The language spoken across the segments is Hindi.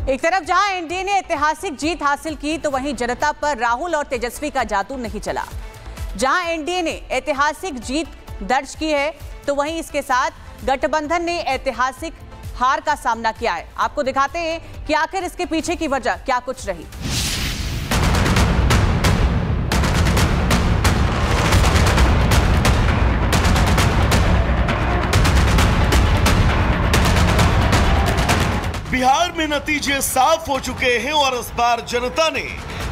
एक तरफ जहां एनडीए ने ऐतिहासिक जीत हासिल की तो वहीं जनता पर राहुल और तेजस्वी का जादू नहीं चला। जहां एनडीए ने ऐतिहासिक जीत दर्ज की है तो वहीं इसके साथ गठबंधन ने ऐतिहासिक हार का सामना किया है। आपको दिखाते हैं कि आखिर इसके पीछे की वजह क्या कुछ रही। बिहार में नतीजे साफ हो चुके हैं और इस बार जनता ने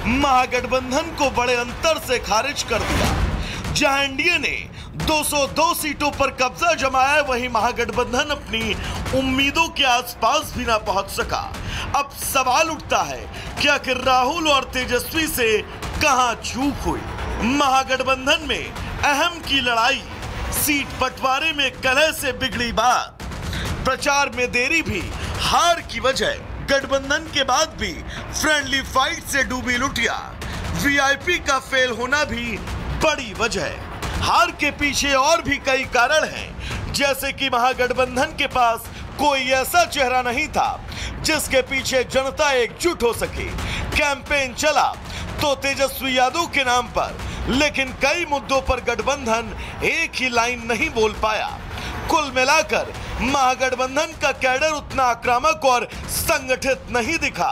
महागठबंधन को बड़े अंतर से खारिज कर दिया। जहां एनडीए ने 202 सीटों पर कब्जा जमाया, वहीं महागठबंधन अपनी उम्मीदों के आसपास भी ना पहुंच सका। अब सवाल उठता है कि आखिर राहुल और तेजस्वी से कहां चूक हुई। महागठबंधन में अहम की लड़ाई, सीट बंटवारे में कलह से बिगड़ी बात, प्रचार में देरी भी हार की वजह, गठबंधन के बाद भी फ्रेंडली फाइट से डूबी लुटिया, वीआईपी का फेल होना भी बड़ी वजह। हार के पीछे और भी कई कारण हैं, जैसे कि महागठबंधन के पास कोई ऐसा चेहरा नहीं था जिसके पीछे जनता एकजुट हो सके। कैंपेन चला तो तेजस्वी यादव के नाम पर, लेकिन कई मुद्दों पर गठबंधन एक ही लाइन नहीं बोल पाया। कुल मिलाकर महागठबंधन का कैडर उतना आक्रामक और संगठित नहीं दिखा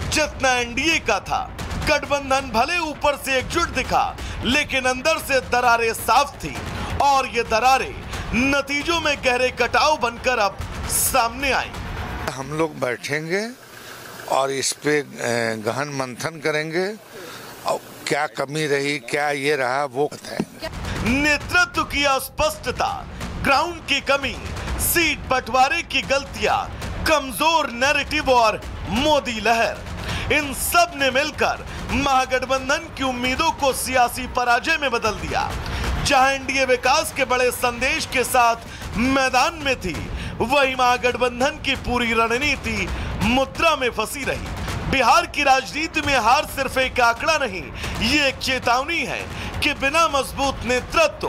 जितना एनडीए का था। गठबंधन भले ऊपर से एकजुट दिखा, लेकिन अंदर से दरारें साफ थी और ये दरारें नतीजों में गहरे कटाव बनकर अब सामने आई। हम लोग बैठेंगे और इस पे गहन मंथन करेंगे और क्या कमी रही, क्या ये रहा, वो बताएंगे। नेतृत्व की अस्पष्टता, ग्राउंड की कमी, सीट बंटवारे की गलतियां, कमजोर नैरेटिव और मोदी लहर, इन सब ने मिलकर महागठबंधन की उम्मीदों को सियासी पराजय में बदल दिया। जहां एनडीए विकास के बड़े संदेश के साथ मैदान में थी, वहीं महागठबंधन की पूरी रणनीति मुद्रा में फंसी रही। बिहार की राजनीति में हार सिर्फ एक आंकड़ा नहीं, ये एक चेतावनी है कि बिना मजबूत नेतृत्व,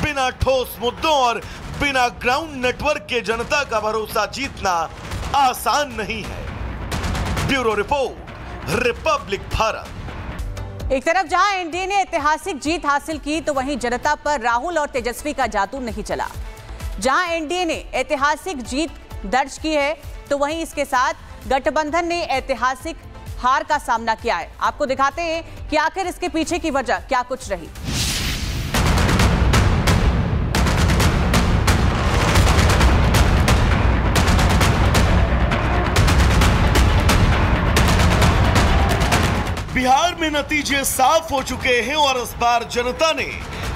बिना ठोस मुद्दों और बिना ग्राउंड नेटवर्क के जनता का भरोसा जीतना आसान नहीं है। Bureau report, Republic Bharat. एक तरफ जहां एनडीए ने ऐतिहासिक जीत हासिल की तो वहीं जनता पर राहुल और तेजस्वी का जादू नहीं चला। जहां एनडीए ने ऐतिहासिक जीत दर्ज की है तो वहीं इसके साथ गठबंधन ने ऐतिहासिक हार का सामना किया है। आपको दिखाते हैं कि आखिर इसके पीछे की वजह क्या कुछ रही। बिहार में नतीजे साफ हो चुके हैं और इस बार जनता ने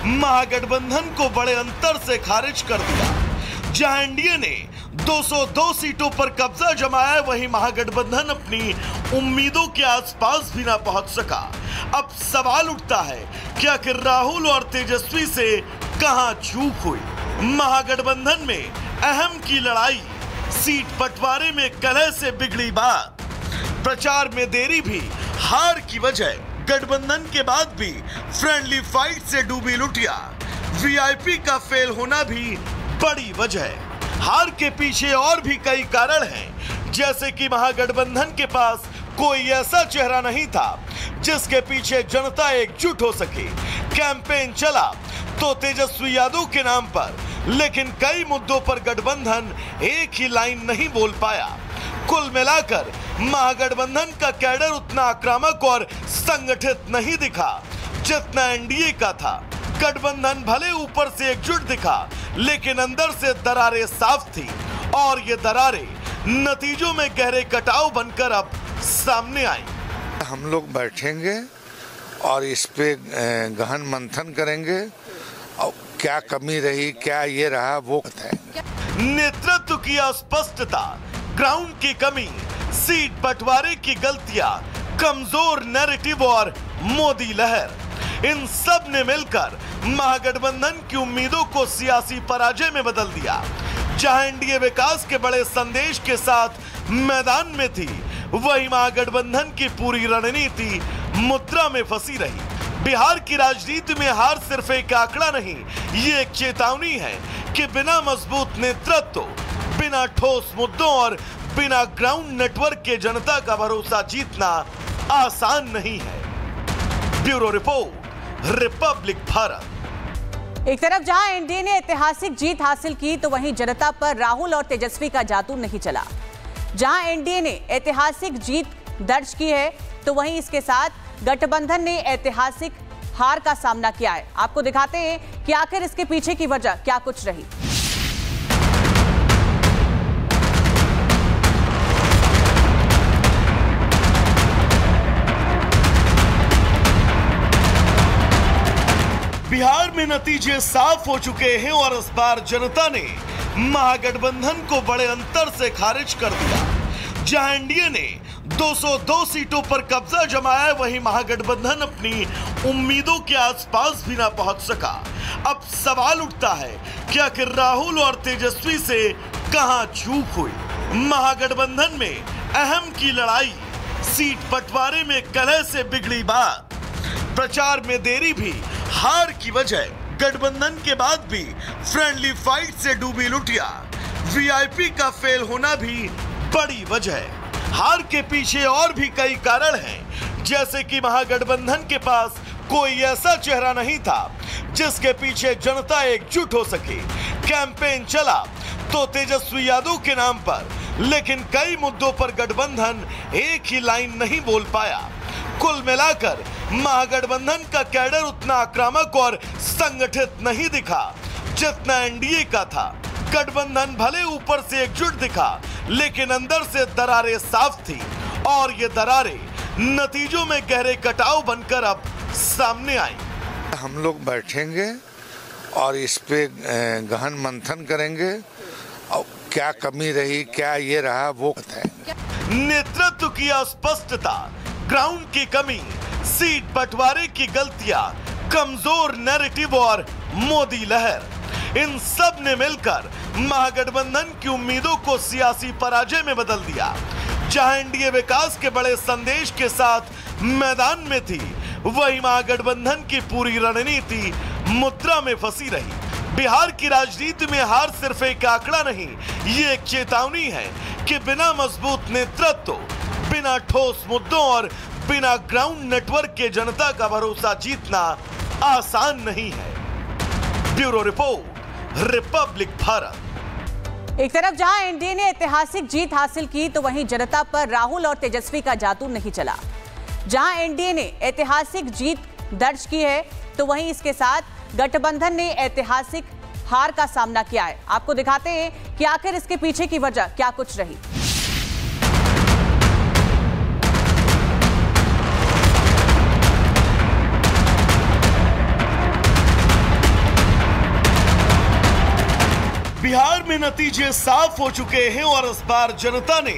महागठबंधन को बड़े अंतर से खारिज कर दिया। जहां एनडीए ने 202 सीटों पर कब्जा जमाया, वहीं महागठबंधन अपनी उम्मीदों के आसपास भी ना पहुंच सका। अब सवाल उठता है कि आखिर राहुल और तेजस्वी से कहां चूक हुई। महागठबंधन में अहम की लड़ाई, सीट बंटवारे में कलह से बिगड़ी बात, प्रचार में देरी भी हार की वजह, गठबंधन के बाद भी फ्रेंडली फाइट से डूबी लुटिया, वीआईपी का फेल होना भी बड़ी वजह। हार के पीछे और भी कई कारण हैं, जैसे कि महागठबंधन के पास कोई ऐसा चेहरा नहीं था जिसके पीछे जनता एकजुट हो सके। कैंपेन चला तो तेजस्वी यादव के नाम पर, लेकिन कई मुद्दों पर गठबंधन एक ही लाइन नहीं बोल पाया। कुल मिलाकर महागठबंधन का कैडर उतना आक्रामक और संगठित नहीं दिखा जितना एनडीए का था। गठबंधन भले ऊपर से एकजुट दिखा, लेकिन अंदर से दरारें साफ थी और ये दरारें नतीजों में गहरे कटाव बनकर अब सामने आई। हम लोग बैठेंगे और इस पे गहन मंथन करेंगे और क्या कमी रही, क्या ये रहा, वो बताएंगे। नेतृत्व की अस्पष्टता, ग्राउंड की कमी, सीट बंटवारे की गलतियां, कमजोर नैरेटिव और मोदी लहर, इन सब ने मिलकर महागठबंधन की उम्मीदों को सियासी पराजय में बदल दिया। जहां एनडीए विकास के बड़े संदेश के साथ मैदान में थी, वहीं महागठबंधन की पूरी रणनीति मुद्रा में फंसी रही। बिहार की राजनीति में हार सिर्फ एक आंकड़ा नहीं, ये एक चेतावनी है कि बिना मजबूत नेतृत्व, बिना ठोस मुद्दों और बिना ग्राउंड नेटवर्क के जनता का भरोसा जीतना आसान नहीं है। Bureau report, Republic Bharat. एक तरफ जहां एनडीए ने ऐतिहासिक जीत हासिल की तो वहीं जनता पर राहुल और तेजस्वी का जादू नहीं चला। जहां एनडीए ने ऐतिहासिक जीत दर्ज की है तो वहीं इसके साथ गठबंधन ने ऐतिहासिक हार का सामना किया है। आपको दिखाते हैं कि आखिर इसके पीछे की वजह क्या कुछ रही। बिहार में नतीजे साफ हो चुके हैं और इस बार जनता ने महागठबंधन को बड़े अंतर से खारिज कर दिया। जहां एनडीए ने 202 सीटों पर कब्जा जमाया, वहीं महागठबंधन अपनी उम्मीदों के आसपास भी ना पहुंच सका। अब सवाल उठता है कि आखिर राहुल और तेजस्वी से कहां चूक हुई। महागठबंधन में अहम की लड़ाई, सीट बंटवारे में कलह से बिगड़ी बात, प्रचार में देरी भी हार की वजह, गठबंधन के बाद भी फ्रेंडली फाइट से डूबी लुटिया, वीआईपी का फेल होना भी बड़ी वजह। हार के पीछे और भी कई कारण हैं, जैसे कि महागठबंधन के पास कोई ऐसा चेहरा नहीं था जिसके पीछे जनता एकजुट हो सके। कैंपेन चला तो तेजस्वी यादव के नाम पर, लेकिन कई मुद्दों पर गठबंधन एक ही लाइन नहीं बोल पाया। कुल मिलाकर महागठबंधन का कैडर उतना आक्रामक और संगठित नहीं दिखा जितना एनडीए का था। गठबंधन भले ऊपर से एकजुट दिखा, लेकिन अंदर से दरारें साफ थी और ये दरारें नतीजों में गहरे कटाव बनकर अब सामने आई। हम लोग बैठेंगे और इस पे गहन मंथन करेंगे और क्या कमी रही, क्या ये रहा, वो बताएंगे। नेतृत्व की अस्पष्टता, ग्राउंड की कमी, सीट बंटवारे की गलतियां, कमजोर नैरेटिव और मोदी लहर, इन सब ने मिलकर महागठबंधन की उम्मीदों को सियासी पराजय में बदल दिया। जहां एनडीए विकास के बड़े संदेश के साथ मैदान में थी, वहीं महागठबंधन की पूरी रणनीति मुद्रा में फंसी रही। बिहार की राजनीति में हार सिर्फ एक आंकड़ा नहीं, ये एक चेतावनी है कि बिना मजबूत नेतृत्व, बिना ठोस मुद्दों और बिना ग्राउंड नेटवर्क के जनता का भरोसा जीतना आसान नहीं है। Bureau report, Republic Bharat. एक तरफ जहां एनडीए ने ऐतिहासिक जीत हासिल की तो वहीं जनता पर राहुल और तेजस्वी का जादू नहीं चला। जहां एनडीए ने ऐतिहासिक जीत दर्ज की है तो वहीं इसके साथ गठबंधन ने ऐतिहासिक हार का सामना किया है। आपको दिखाते हैं कि आखिर इसके पीछे की वजह क्या कुछ रही। बिहार में नतीजे साफ हो चुके हैं और इस बार जनता ने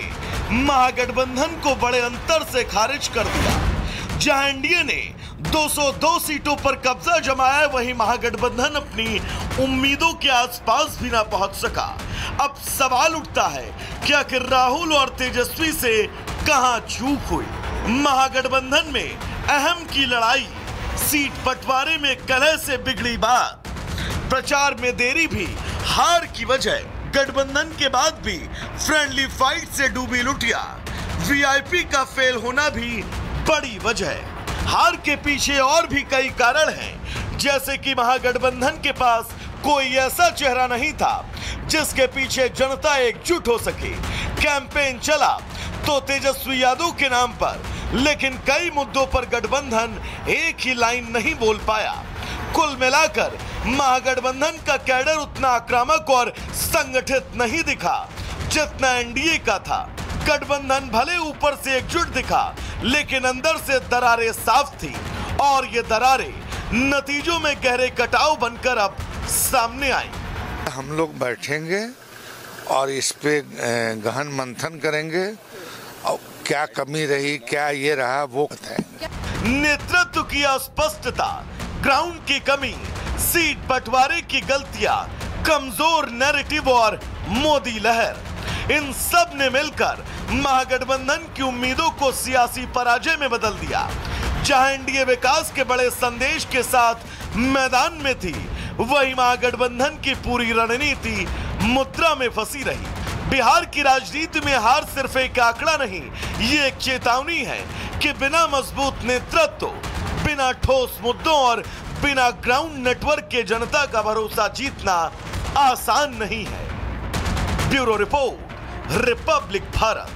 महागठबंधन को बड़े अंतर से खारिज कर दिया। जहां एनडीए ने 202 सीटों पर कब्जा जमाया, वहीं महागठबंधन अपनी उम्मीदों के आसपास भी ना पहुंच सका। अब सवाल उठता है कि आखिर राहुल और तेजस्वी से कहां चूक हुई। महागठबंधन में अहम की लड़ाई, सीट बंटवारे में कलह से बिगड़ी बात, प्रचार में देरी भी हार की वजह, गठबंधन के बाद भी फ्रेंडली फाइट से डूबी लुटिया, वीआईपी का फेल होना भी बड़ी वजह। हार के पीछे और भी कई कारण हैं, जैसे कि महागठबंधन के पास कोई ऐसा चेहरा नहीं था जिसके पीछे जनता एकजुट हो सके। कैंपेन चला तो तेजस्वी यादव के नाम पर, लेकिन कई मुद्दों पर गठबंधन एक ही लाइन नहीं बोल पाया। कुल मिलाकर महागठबंधन का कैडर उतना आक्रामक और संगठित नहीं दिखा जितना एनडीए का था। गठबंधन भले ऊपर से एकजुट दिखा, लेकिन अंदर से दरारें साफ थी और ये दरारें नतीजों में गहरे कटाव बनकर अब सामने आई। हम लोग बैठेंगे और इस पे गहन मंथन करेंगे और क्या कमी रही, क्या ये रहा, वो बताएंगे। नेतृत्व की अस्पष्टता, ग्राउंड की कमी, सीट बंटवारे की गलतियां, कमजोर नैरेटिव और मोदी लहर, इन सब ने मिलकर महागठबंधन की उम्मीदों को सियासी पराजय में बदल दिया। जहां एनडीए विकास के बड़े संदेश के साथ मैदान में थी, वहीं महागठबंधन की पूरी रणनीति मुद्रा में फंसी रही। बिहार की राजनीति में हार सिर्फ एक आंकड़ा नहीं, ये एक चेतावनी है कि बिना मजबूत नेतृत्व, बिना ठोस मुद्दों और बिना ग्राउंड नेटवर्क के जनता का भरोसा जीतना आसान नहीं है। Bureau report, Republic Bharat.